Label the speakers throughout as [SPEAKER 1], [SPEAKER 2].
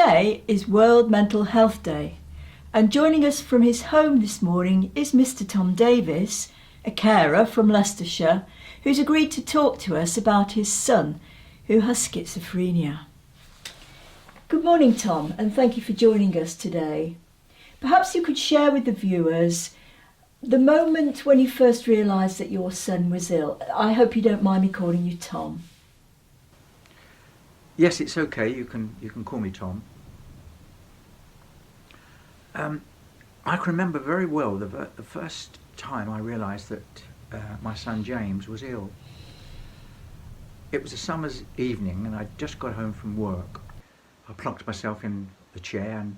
[SPEAKER 1] Today is World Mental Health Day, and joining us from his home this morning is Mr. Tom Davis, a carer from Leicestershire, who's agreed to talk to us about his son, who has schizophrenia. Good morning, Tom, and thank you for joining us today. Perhaps you could share with the viewers the moment when you first realised that your son was ill. I hope you don't mind me calling you Tom.
[SPEAKER 2] Yes, it's okay. You can call me Tom. I can remember very well the first time I realised that my son James was ill. It was a summer's evening, and I'd just got home from work. I plonked myself in the chair and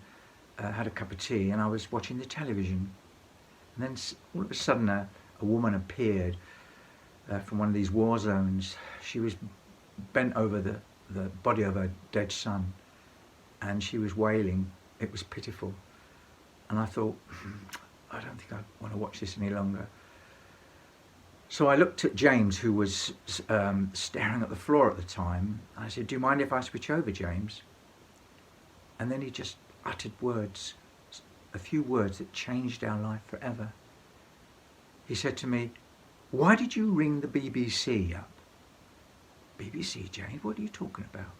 [SPEAKER 2] had a cup of tea, and I was watching the television. And then all of a sudden, a woman appeared from one of these war zones. She was bent over the body of her dead son, and she was wailing. It was pitiful, and I thought, I don't think I want to watch this any longer. So I looked at James, who was staring at the floor at the time. I said, "Do you mind if I switch over, James?" And then he just uttered words, a few words that changed our life forever. He said to me, "Why did you ring the BBC up?" "BBC, James? What are you talking about?"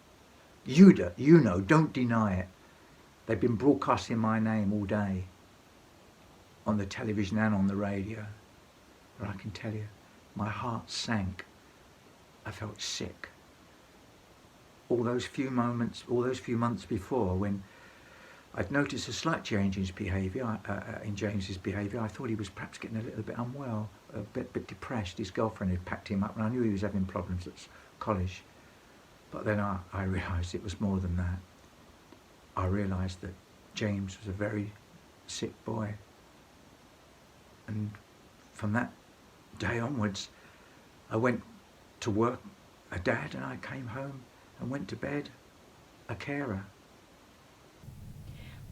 [SPEAKER 2] You know, don't deny it. They've been broadcasting my name all day, on the television and on the radio. But I can tell you, my heart sank. I felt sick. All those few months before, when I'd noticed a slight change in his behaviour, in James's behaviour, I thought he was perhaps getting a little bit unwell, a bit depressed. His girlfriend had packed him up, and I knew he was having problems at college. But then I realised it was more than that. I realised that James was a very sick boy. And from that day onwards, I went to work a dad, and I came home and went to bed a carer.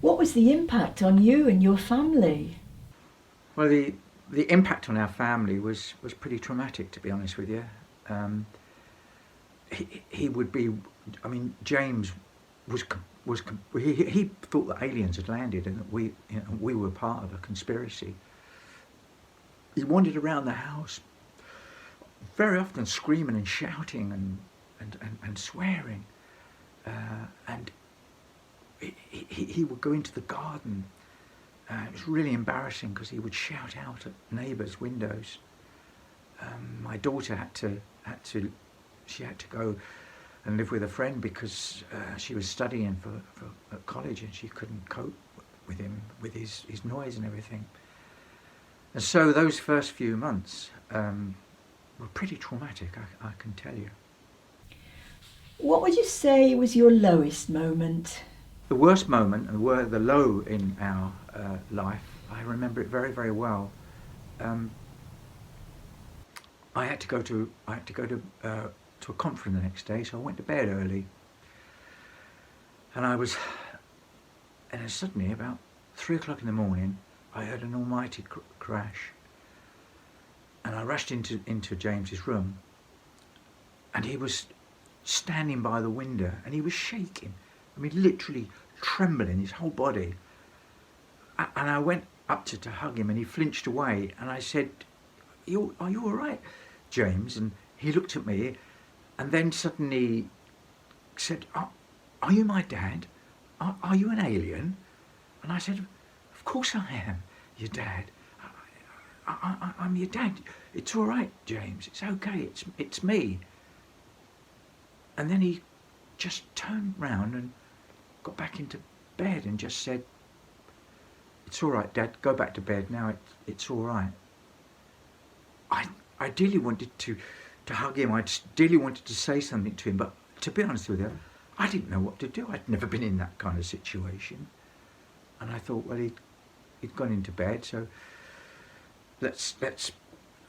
[SPEAKER 1] What was the impact on you and your family?
[SPEAKER 2] Well, the impact on our family was pretty traumatic, to be honest with you. He would be, I mean, James he thought that aliens had landed and that we were part of a conspiracy. He wandered around the house, very often screaming and shouting and swearing, and he would go into the garden. It was really embarrassing because he would shout out at neighbours' windows. My daughter had to go and live with a friend because she was studying at college, and she couldn't cope with him, with his noise and everything. And so those first few months were pretty traumatic, I can tell you.
[SPEAKER 1] What would you say was your lowest moment?
[SPEAKER 2] The worst moment, and the low in our life, I remember it very, very well. I had to go to a conference the next day, so I went to bed early. And then suddenly, about 3 o'clock in the morning, I heard an almighty crash. And I rushed into James's room, and he was standing by the window, and he was shaking. I mean, literally trembling, his whole body. And I went up to hug him, and he flinched away. And I said, "Are you all right, James?" And he looked at me, and then suddenly said, "Are you my dad? Are you an alien?" And I said, "Of course I am your dad. I'm your dad. It's all right, James. It's okay. It's me." And then he just turned round and got back into bed and just said, "It's all right, Dad. Go back to bed now. It's all right." I dearly wanted to hug him. I just dearly wanted to say something to him, but to be honest with you, I didn't know what to do. I'd never been in that kind of situation, and I thought, well, he'd gone into bed, so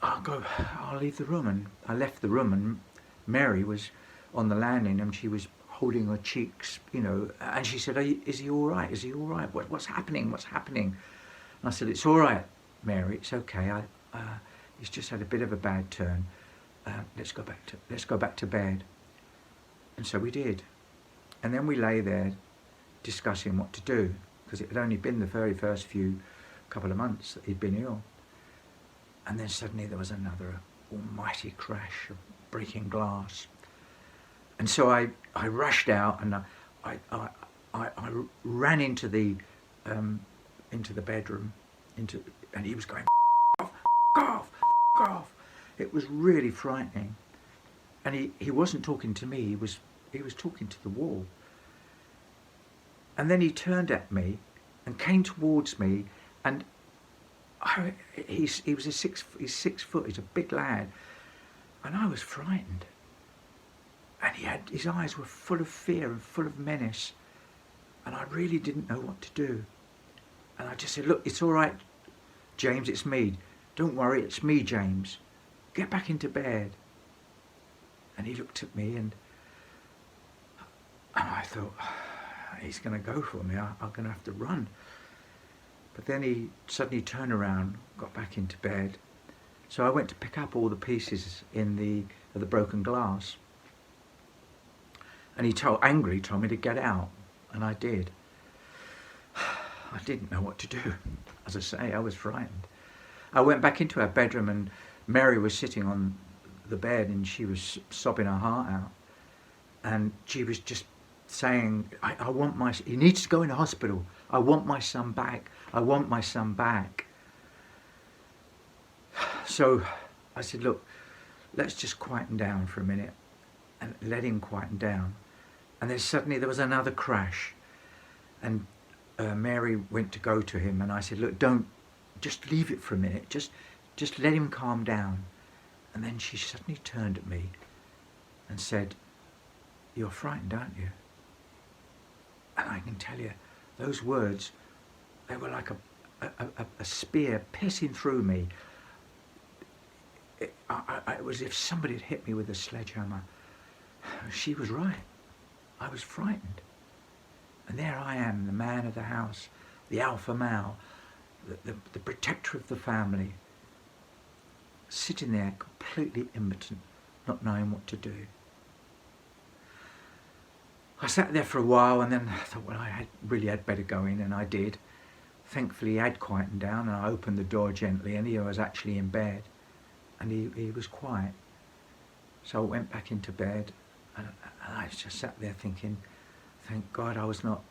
[SPEAKER 2] I'll leave the room. And I left the room, and Mary was on the landing, and she was holding her cheeks, and she said, "Is he all right? Is he all right? What's happening? What's happening?" And I said, "It's all right, Mary. It's okay. He's just had a bit of a bad turn. Let's go back to bed." And so we did. And then we lay there discussing what to do, because it had only been the very first couple of months that he'd been ill. And then suddenly there was another almighty crash of breaking glass. And so I rushed out, and I ran into the bedroom, and he was going, off, off, off. It was really frightening. And he wasn't talking to me, he was talking to the wall. And then he turned at me and came towards me, and he's 6 foot, he's a big lad, and I was frightened. And his eyes were full of fear and full of menace, and I really didn't know what to do. And I just said, look, it's all right, James, it's me. Don't worry, it's me, James. Get back into bed. And he looked at me, and I thought, he's going to go for me. I'm going to have to run. But then he suddenly turned around, got back into bed. So I went to pick up all the pieces of the broken glass. And he angrily told me to get out, and I did. I didn't know what to do. As I say, I was frightened. I went back into our bedroom, and Mary was sitting on the bed, and she was sobbing her heart out. And she was just saying, he needs to go in hospital. I want my son back. I want my son back. So I said, look, let's just quieten down for a minute, and let him quieten down. And then suddenly there was another crash, and Mary went to go to him, and I said, look, just leave it for a minute, just let him calm down. And then she suddenly turned at me and said, you're frightened, aren't you? And I can tell you, those words, they were like a spear piercing through me. It was as if somebody had hit me with a sledgehammer. She was right. I was frightened. And there I am, the man of the house, the alpha male, the protector of the family, sitting there completely impotent, not knowing what to do. I sat there for a while, and then I thought, well, I really had better go in, and I did. Thankfully, he had quietened down, and I opened the door gently, and he was actually in bed, and he was quiet. So I went back into bed, and I just sat there thinking, thank God I wasn't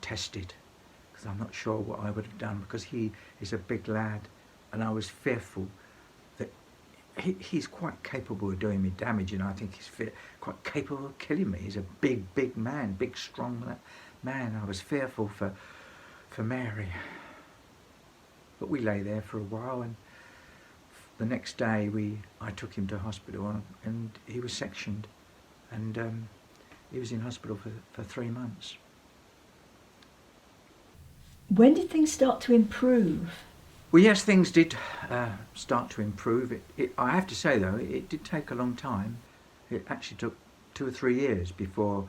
[SPEAKER 2] tested, because I'm not sure what I would have done, because he is a big lad, and I was fearful that he's quite capable of doing me damage, and I think he's quite capable of killing me. He's a big man, big strong man. I was fearful for Mary. But we lay there for a while, and the next day I took him to hospital, and he was sectioned, and he was in hospital for 3 months.
[SPEAKER 1] When did things start to improve?
[SPEAKER 2] Well, yes, things did start to improve. I have to say, though, it did take a long time. It actually took 2 or 3 years before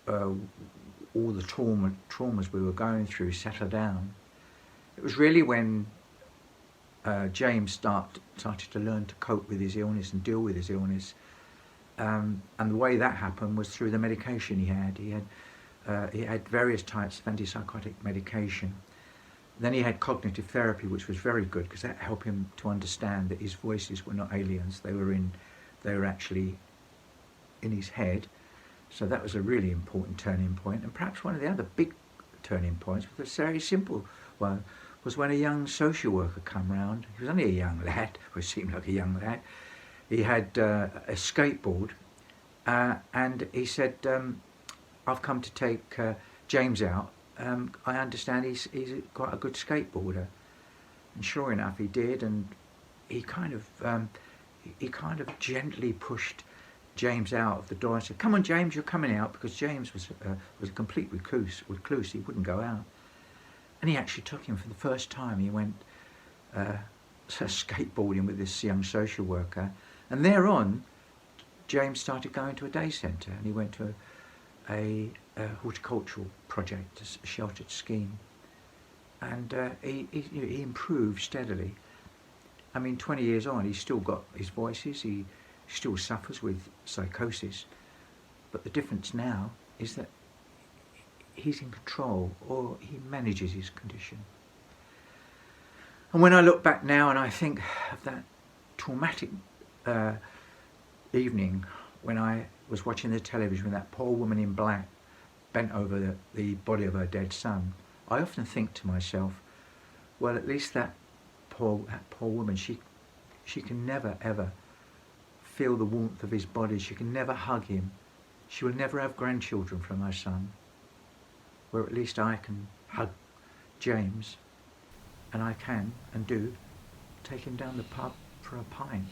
[SPEAKER 2] all the traumas we were going through settled down. It was really when James started to learn to cope with his illness and deal with his illness. And the way that happened was through the medication he had. He had various types of antipsychotic medication. Then he had cognitive therapy, which was very good, because that helped him to understand that his voices were not aliens. They were actually in his head. So that was a really important turning point. And perhaps one of the other big turning points was a very simple one, was when a young social worker came round. He was only a young lad, or seemed like a young lad. He had a skateboard, and he said, I've come to take James out. I understand he's quite a good skateboarder. And sure enough, he did, and he kind of gently pushed James out of the door and said, come on, James, you're coming out, because James was a complete recluse. He wouldn't go out. And he actually took him for the first time. He went skateboarding with this young social worker. And thereon, James started going to a day centre, and he went to a horticultural project, a sheltered scheme. And he improved steadily. I mean, 20 years on, he's still got his voices, he still suffers with psychosis. But the difference now is that he's in control, or he manages his condition. And when I look back now and I think of that traumatic evening when I was watching the television with that poor woman in black bent over the body of her dead son, I often think to myself, well, at least that poor woman, she can never ever feel the warmth of his body. She can never hug him. She will never have grandchildren from her son. Where at least I can hug James, and I can and do take him down the pub for a pint.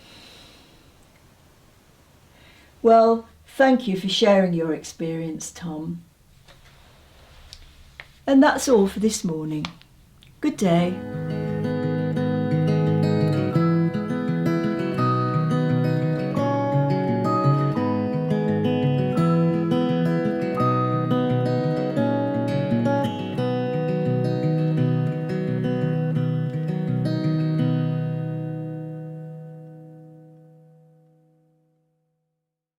[SPEAKER 1] Well, thank you for sharing your experience, Tom. And that's all for this morning. Good day.